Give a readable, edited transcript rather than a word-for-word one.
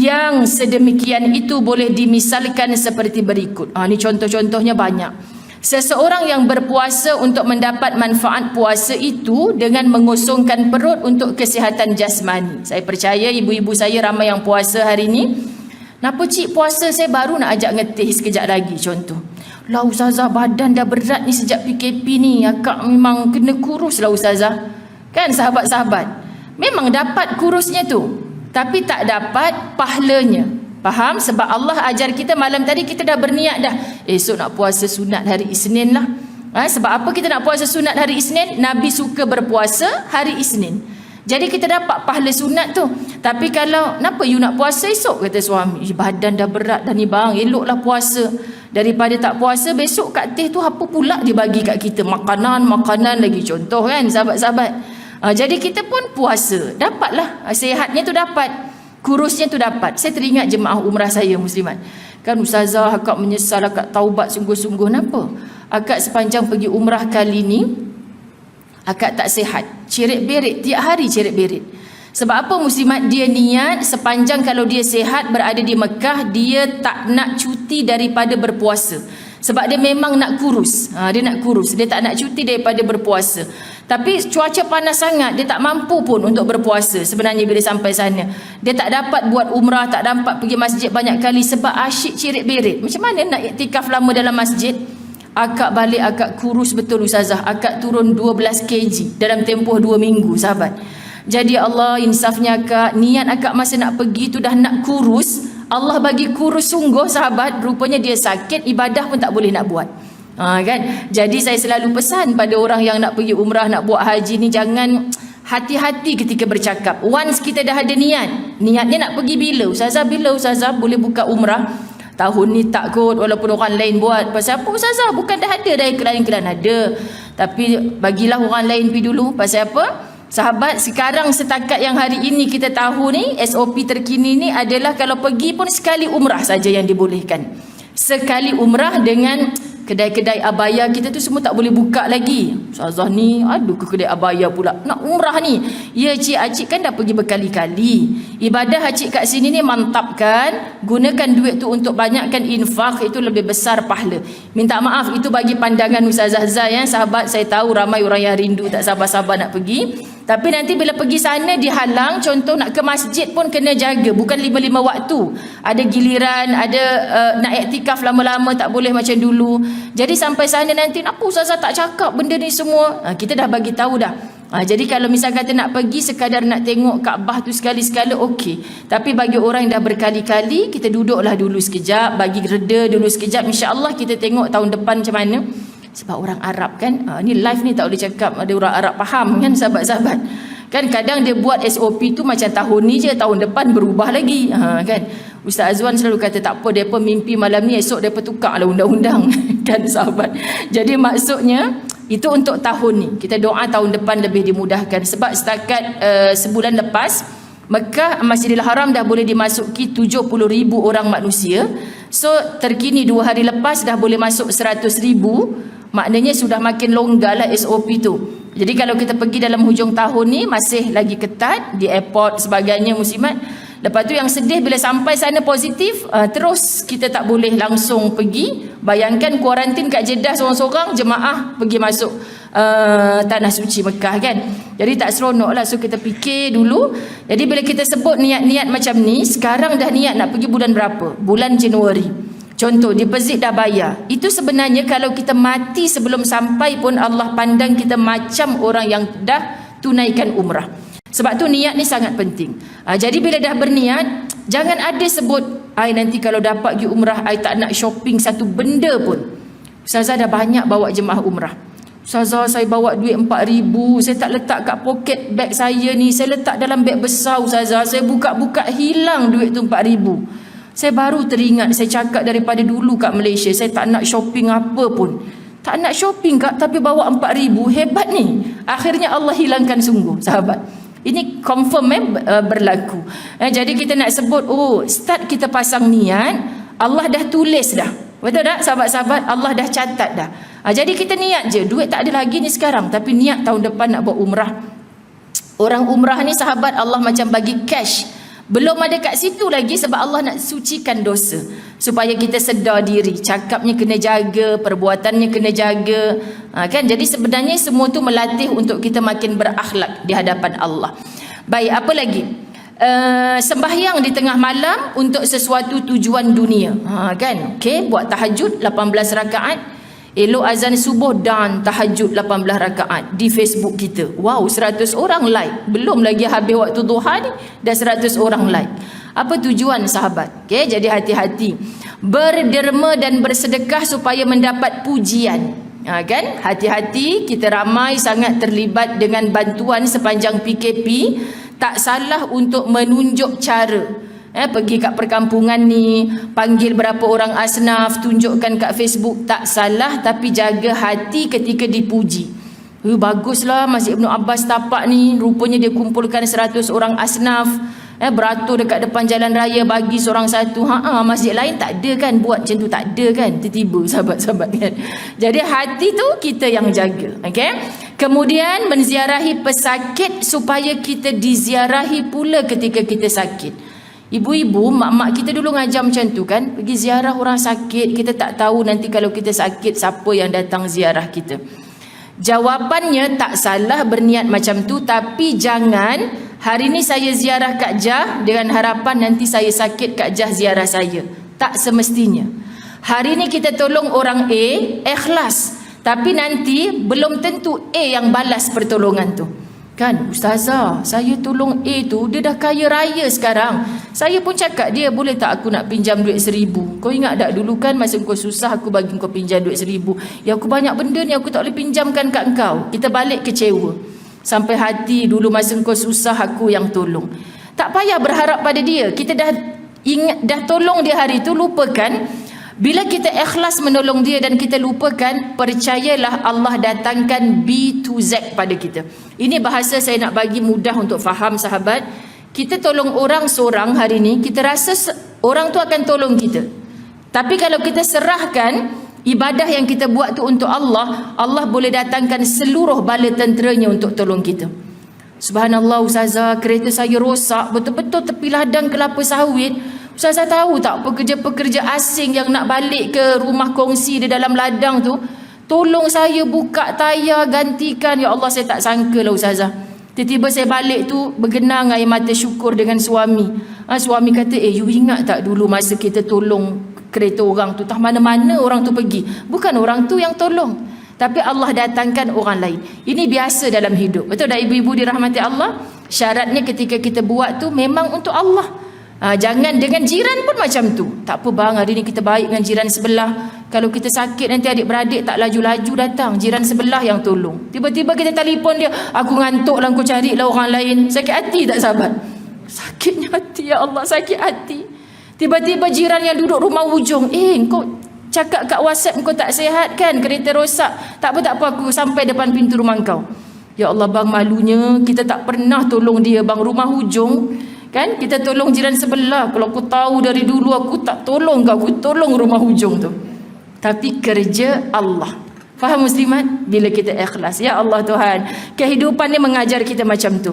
Yang sedemikian itu boleh dimisalkan seperti berikut. Ini contoh-contohnya banyak. Seseorang yang berpuasa untuk mendapat manfaat puasa itu dengan mengosongkan perut untuk kesihatan jasmani. Saya percaya ibu-ibu saya ramai yang puasa hari ini. Kenapa cik puasa, saya baru nak ajak ngeteh sekejap lagi contoh. Lah ustazah, badan dah berat ni sejak PKP ni. Akak memang kena kurus lah ustazah. Kan sahabat-sahabat? Memang dapat kurusnya tu, tapi tak dapat pahalanya. Faham? Sebab Allah ajar kita malam tadi kita dah berniat dah. Esok nak puasa sunat hari Isnin lah. Sebab apa kita nak puasa sunat hari Isnin? Nabi suka berpuasa hari Isnin. Jadi kita dapat pahala sunat tu. Tapi kalau, kenapa you nak puasa esok? Kata suami. Badan dah berat dah ni bang, eloklah puasa. Daripada tak puasa, besok kat teh tu apa pula dia bagi kat kita? Makanan lagi contoh kan sahabat-sahabat. Jadi kita pun puasa. Dapatlah. Sihatnya tu dapat. Kurusnya tu dapat. Saya teringat jemaah umrah saya muslimat. Kan ustazah, akak menyesal, akak taubat sungguh-sungguh. Kenapa? Akak sepanjang pergi umrah kali ni, akak tak sihat. Ceret-beret, tiap hari ceret-beret. Sebab apa muslimat? Dia niat sepanjang kalau dia sihat berada di Mekah, dia tak nak cuti daripada berpuasa. Sebab dia memang nak kurus. Dia nak kurus. Dia tak nak cuti daripada berpuasa. Tapi cuaca panas sangat, dia tak mampu pun untuk berpuasa sebenarnya bila sampai sana. Dia tak dapat buat umrah, tak dapat pergi masjid banyak kali sebab asyik cirit-berit. Macam mana nak iktikaf lama dalam masjid? Akak balik, akak kurus betul ustazah. Akak turun 12 kg dalam tempoh 2 minggu sahabat. Jadi Allah insafnya akak, niat akak masa nak pergi tu dah nak kurus. Allah bagi kurus sungguh sahabat. Rupanya dia sakit, ibadah pun tak boleh nak buat. Kan? Jadi saya selalu pesan pada orang yang nak pergi umrah, nak buat haji ni, jangan hati-hati ketika bercakap. Once kita dah ada niatnya nak pergi bila? Ustazah, bila ustazah boleh buka umrah? Tahun ni tak kot, walaupun orang lain buat. Pasal apa ustazah? Bukan dah ada dah iklan-iklan ada. Tapi bagilah orang lain pergi dulu. Pasal apa? Sahabat, sekarang setakat yang hari ini kita tahu ni, SOP terkini ni adalah kalau pergi pun sekali umrah saja yang dibolehkan. Sekali umrah dengan kedai-kedai abaya kita tu semua tak boleh buka lagi. Ustazah ni, aduh ke kedai abaya pula. Nak umrah ni. Ya cik-acik kan dah pergi berkali-kali. Ibadah acik kat sini ni mantap kan. Gunakan duit tu untuk banyakkan infak, itu lebih besar pahala. Minta maaf, itu bagi pandangan Ustazah Zai. Sahabat, saya tahu ramai orang yang rindu tak sabar-sabar nak pergi. Tapi nanti bila pergi sana dihalang, contoh nak ke masjid pun kena jaga. Bukan 5-5 waktu. Ada giliran, ada nak iktikaf lama-lama tak boleh macam dulu. Jadi sampai sana nanti, apa ustazah tak cakap benda ni semua? Kita dah bagi tahu dah. Jadi kalau misal kata nak pergi sekadar nak tengok Kaabah tu sekali-sekala, okey. Tapi bagi orang yang dah berkali-kali, kita duduklah dulu sekejap, bagi reda dulu sekejap. InsyaAllah kita tengok tahun depan macam mana. Sebab orang Arab kan, ni live ni tak boleh cakap ada orang Arab faham kan sahabat-sahabat. Kan kadang dia buat SOP tu macam tahun ni je, tahun depan berubah lagi. Kan Ustaz Azwan selalu kata tak apa, depa mimpi malam ni, esok depa tukarlah undang-undang. Kan sahabat. Jadi maksudnya itu untuk tahun ni. Kita doa tahun depan lebih dimudahkan. Sebab setakat sebulan lepas, Mekah, Masjidil Haram dah boleh dimasuki 70,000 orang manusia. So terkini 2 hari lepas dah boleh masuk 100,000. Maknanya sudah makin longgar lah SOP tu. Jadi kalau kita pergi dalam hujung tahun ni masih lagi ketat di airport sebagainya muslimat. Lepas tu yang sedih bila sampai sana positif, terus kita tak boleh langsung pergi. Bayangkan kuarantin kat Jeddah seorang-seorang, jemaah pergi masuk tanah suci Mekah kan. Jadi tak seronok lah. So kita fikir dulu. Jadi bila kita sebut niat-niat macam ni, sekarang dah niat nak pergi bulan berapa? Bulan Januari. Contoh, deposit dah bayar. Itu sebenarnya kalau kita mati sebelum sampai pun Allah pandang kita macam orang yang dah tunaikan umrah. Sebab tu niat ni sangat penting. Jadi bila dah berniat, jangan ada sebut, nanti kalau dapat pergi umrah, tak nak shopping satu benda pun. Ustazah dah banyak bawa jemaah umrah. Ustazah, saya bawa duit 4,000, saya tak letak kat poket beg saya ni, saya letak dalam beg besar ustazah. Saya buka-buka hilang duit tu 4,000. Saya baru teringat, saya cakap daripada dulu kat Malaysia, saya tak nak shopping apa pun. Tak nak shopping kak, tapi bawa 4,000, hebat ni. Akhirnya Allah hilangkan sungguh, sahabat. Ini confirm berlaku. Jadi kita nak sebut, start kita pasang niat, Allah dah tulis dah. Betul tak sahabat-sahabat? Allah dah catat dah. Jadi kita niat je, duit tak ada lagi ni sekarang, tapi niat tahun depan nak buat umrah. Orang umrah ni sahabat, Allah macam bagi cash. Belum ada kat situ lagi sebab Allah nak sucikan dosa supaya kita sedar diri, cakapnya kena jaga, perbuatannya kena jaga, kan? Jadi sebenarnya semua tu melatih untuk kita makin berakhlak di hadapan Allah. Baik, apa lagi? Sembahyang di tengah malam untuk sesuatu tujuan dunia, kan? Okey, buat tahajud 18 rakaat, elok azan subuh dan tahajud 18 rakaat di Facebook kita. Wow, 100 orang like. Belum lagi habis waktu duha ni dah 100 orang like. Apa tujuan sahabat? Okey, jadi hati-hati. Berderma dan bersedekah supaya mendapat pujian. Kan? Hati-hati, kita ramai sangat terlibat dengan bantuan sepanjang PKP. Tak salah untuk menunjuk cara. Pergi kat perkampungan ni, panggil berapa orang asnaf, tunjukkan kat Facebook, tak salah, tapi jaga hati ketika dipuji. Baguslah Masjid Ibn Abbas tapak ni, rupanya dia kumpulkan 100 orang asnaf, beratur dekat depan jalan raya, bagi seorang satu. Masjid lain tak ada kan buat macam tu, tak ada kan, tiba-tiba sahabat-sahabat kan. Jadi hati tu kita yang jaga. Okay? Kemudian menziarahi pesakit supaya kita diziarahi pula ketika kita sakit. Ibu-ibu, mak-mak kita dulu ngajar macam tu kan, pergi ziarah orang sakit. Kita tak tahu nanti kalau kita sakit siapa yang datang ziarah kita. Jawapannya tak salah berniat macam tu, tapi jangan hari ni saya ziarah Kak Jah dengan harapan nanti saya sakit Kak Jah ziarah saya. Tak semestinya. Hari ni kita tolong orang A, ikhlas, tapi nanti belum tentu A yang balas pertolongan tu. Kan, Ustazah, saya tolong A tu, dia dah kaya raya sekarang. Saya pun cakap dia, boleh tak aku nak pinjam duit 1,000? Kau ingat tak dulu kan masa kau susah aku bagi kau pinjam duit 1,000? Ya aku banyak benda ni aku tak boleh pinjamkan kat kau. Kita balik kecewa. Sampai hati dulu masa kau susah aku yang tolong. Tak payah berharap pada dia. Kita dah ingat, dah tolong dia hari tu, lupakan. Bila kita ikhlas menolong dia dan kita lupakan, percayalah Allah datangkan B to Z pada kita. Ini bahasa saya nak bagi mudah untuk faham sahabat. Kita tolong orang seorang hari ni, kita rasa orang tu akan tolong kita. Tapi kalau kita serahkan ibadah yang kita buat tu untuk Allah, Allah boleh datangkan seluruh bala tenteranya untuk tolong kita. Subhanallah Ustazah, kereta saya rosak, betul-betul tepi ladang kelapa sawit. Ustazah tahu tak pekerja-pekerja asing yang nak balik ke rumah kongsi di dalam ladang tu, tolong saya buka tayar, gantikan. Ya Allah, saya tak sangka lah Ustazah. Tiba-tiba saya balik tu bergenang air mata syukur dengan suami. Suami kata, you ingat tak dulu masa kita tolong kereta orang tu, tak mana-mana orang tu pergi. Bukan orang tu yang tolong, tapi Allah datangkan orang lain. Ini biasa dalam hidup. Betul tak ibu-ibu dirahmati Allah? Syaratnya ketika kita buat tu memang untuk Allah. Jangan dengan jiran pun macam tu. Tak apa bang, hari ni kita baik dengan jiran sebelah. Kalau kita sakit nanti adik-beradik tak laju-laju datang, jiran sebelah yang tolong. Tiba-tiba kita telefon dia, aku ngantuk lah, kau carilah orang lain. Sakit hati tak sahabat? Sakitnya hati, ya Allah, sakit hati. Tiba-tiba jiran yang duduk rumah hujung, kau cakap kat WhatsApp kau tak sihat kan, kereta rosak. Tak apa, aku sampai depan pintu rumah kau. Ya Allah bang, malunya kita tak pernah tolong dia bang, rumah hujung. Kan kita tolong jiran sebelah. Kalau aku tahu dari dulu aku tak tolong kau, aku tolong rumah hujung tu. Tapi kerja Allah. Faham muslimat? Bila kita ikhlas. Ya Allah Tuhan, kehidupan ni mengajar kita macam tu.